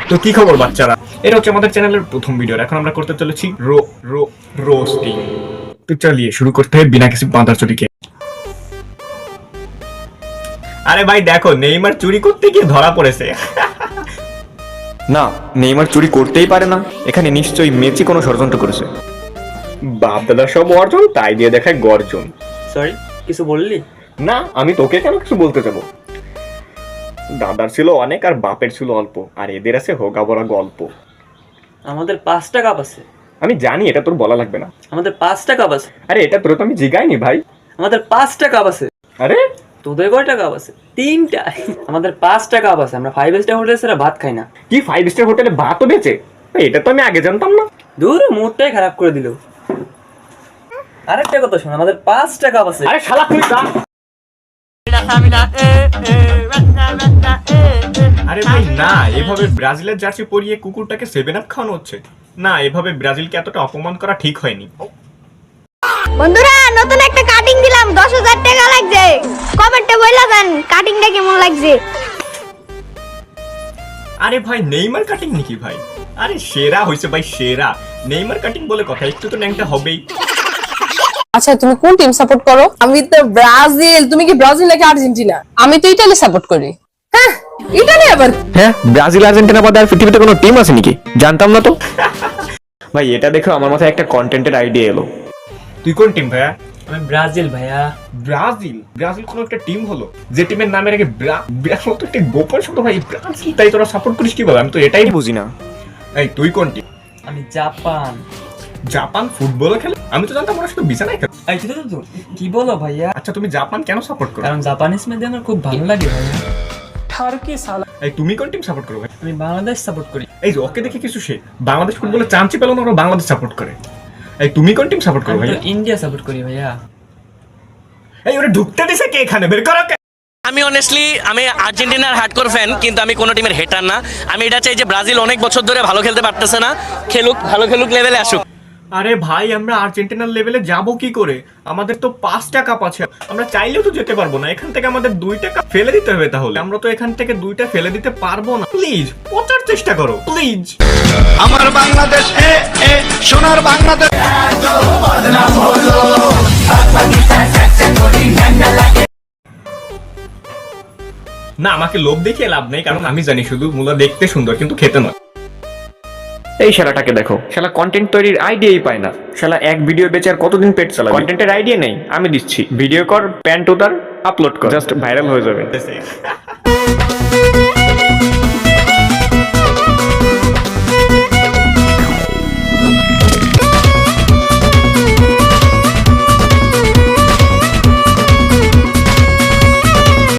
তো কি খবর বাচ্চারা, এটা হচ্ছে আমাদের চ্যানেলের প্রথম ভিডিও। এখন আমরা করতে চলেছি রোস্টিং। তো চলিয়ে শুরু করতে হয় বিনা কিছু বাঁধার চুরিকে। আরে ভাই দেখো, নেইমার চুরি করতে গিয়ে ধরা পড়েছে। না, নেইমার চুরি করতেই পারে না। এখানে নিশ্চয়ই মেসি কোনো ষড়যন্ত্র করেছে। বাপ দাদা সব অর্জন, তাই দিয়ে দেখায় গর্জন। সরি, কিছু বললি? না, আমি তোকে কেন কিছু বলতে যাবো? দাদার ছিল অনেক আর বাপের ছিল অল্প, আর এদের আছে হোগা বড়া গল্প। আমাদের 5টা কাপ আছে। আমি জানি, এটা তোর বলা লাগবে না। আমাদের 5টা কাপ আছে। আরে এটা তোর তো আমি জিগাইনি ভাই। আমাদের 5টা কাপ আছে। আরে তোদের কয়টা কাপ আছে? 3টা। আমাদের 5টা কাপ আছে। আমরা 5 স্টার হোটেলে ছাড়া ভাত খাই না। কি 5 স্টার হোটেলে ভাতও বেচে? এটা তো আমি আগে জানতাম না। দূর, মুডটাই খারাপ করে দিল। আরেকটা কথা শোন, আমাদের 5টা কাপ আছে। আরে শালা তুই যা। আরে ভাই না, এভাবে ব্রাজিলের জার্সি পরিয়ে কুকুরটাকে 7 আপ খাওয়ানো হচ্ছে না। এভাবে ব্রাজিলকে এতটা অপমান করা ঠিক হয়নি। বন্ধুরা, নতুন একটা কাটিং দিলাম, 10,000 টাকা লাগছে। কমেন্টে বইলা দেন কাটিংটা কেমন লাগছে। আরে ভাই নেইমার কাটিং নাকি ভাই? আরে সেরা হইছে ভাই, সেরা। নেইমার কাটিং বলে কথা, একটু তো ন্যাংটা হবেই। আচ্ছা, তুমি কোন টিম সাপোর্ট করো? আমি তো ব্রাজিল। তুমি কি ব্রাজিল নাকি আর্জেন্টিনা? আমি তো ইতালি সাপোর্ট করি। হ্যাঁ, ইটালি আবার? হ্যাঁ, ব্রাজিল আর্জেন্টিনা বাদে আর পৃথিবীতে কোনো টিম আছে নাকি? জানতাম না তো। ভাই এটা দেখো, আমার মাথায় একটা কন্টেন্টের আইডিয়া এলো। তুই কোন টিম ভাইয়া? আমি ব্রাজিল ভাইয়া। ব্রাজিল? ব্রাজিল কোন একটা টিম হলো যে টিমের নামের আগে ব্রাজিল তো একটা গোপন শব্দ ভাই। ব্রাজিল, তাই তোরা সাপোর্ট করিস কিভাবে? আমি তো এটাই বুঝি না। এই তুই কোন টিম? আমি জাপান। জাপান ফুটবল খেলে? আমি তো জানতাম ওরা শুধু বিছানায় খেলে। এই তো কি বলো ভাইয়া? আচ্ছা তুমি জাপান কেন সাপোর্ট করো? কারণ জাপানিজ মেয়ে আমার খুব ভালো লাগে ভাইয়া। টার্কি সালা। এই তুমি কোন টিম সাপোর্ট করো ভাই? আমি বাংলাদেশ সাপোর্ট করি। এই যে ওকে দেখে কিছু সে বাংলাদেশ ফুটবলে চান্সই পেল না, ওরা বাংলাদেশ সাপোর্ট করে। এই তুমি কোন টিম সাপোর্ট করো আমি ভাই? তো ইন্ডিয়া সাপোর্ট করি ভাইয়া। এই ওরা ঢুকতে দিছে কে এখানে? বের করো কে? আমি অনেস্টলি আমি আর্জেন্টিনার হার্ডকোর ফ্যান, কিন্তু আমি কোনো টিমের হেটার না। আমি এটা চাই যে ব্রাজিল অনেক বছর ধরে ভালো খেলতে পারতেছে না, খেলুক, ভালো খেলুক, লেভেলে আসুক। আরে ভাই আমরা আর্জেন্টিনার লেভেলে যাব কি করে? আমাদের তো 5টা কাপ আছে, আমরা চাইলেও তো যেতে পারবো না। এখান থেকে আমাদের 2টা কাপ ফেলে দিতে হবে। তাহলে আমরা তো এখান থেকে 2টা ফেলে দিতে পারবো না। প্লিজ পচার চেষ্টা করো প্লিজ। আমার বাংলাদেশ সোনার বাংলাদেশ। না, আমাকে লোভ দেখিয়ে লাভ নেই, কারণ আমি জানি শুধু মূলা দেখতে সুন্দর কিন্তু খেতে নয়। এই শালাটাকে দেখো, শালা কন্টেন্ট তৈরির আইডিয়াই পায় না। শালা এক ভিডিও বেচে আর কতদিন পেট চালাবে? কন্টেন্টের আইডিয়া নেই, আমি দিচ্ছি। ভিডিও কর, প্যান্ট উতার, আপলোড কর, জাস্ট ভাইরাল হয়ে যাবে।